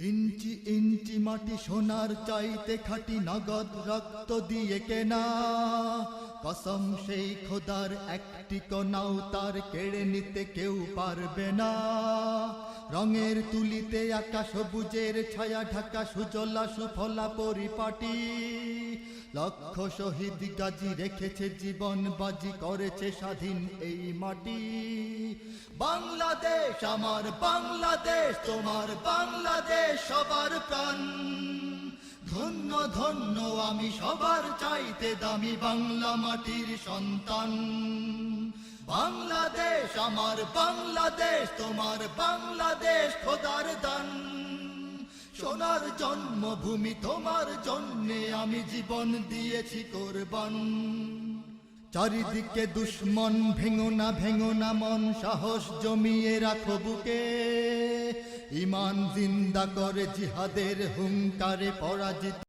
ইঞ্চি ইঞ্চি মাটি সোনার চাইতে খাঁটি, নগদ রক্ত দিয়ে কেনা। কসম সেই খোদার, একটি কণাও তার কেড়ে নিতে কেউ পারবে না। রঙের তুলিতে আকাশ সবুজের ছায়া ঢাকা, সুজলা সুফলা পরিপাটি। লক্ষ শহীদ গাজী রেখেছে জীবন বাজি, করেছে স্বাধীন এই মাটি। বাংলাদেশ আমার বাংলাদেশ, তোমার বাংলাদেশ সবার প্রাণ। ধন্য ধন্য আমি সবার চাইতে দামি বাংলা মাটির সন্তান। বাংলাদেশ আমার বাংলাদেশ, তোমার বাংলাদেশ খোদার দান। সোনার জন্মভূমি, তোমার জন্যে আমি জীবন দিয়েছি কোরবান। চারিদিকে দুশ্মন, ভেঙো না মন, সাহস জমিয়ে রাখো বুকে। ঈমান জিন্দা করে জিহাদের হুঙ্কারে পরাজিত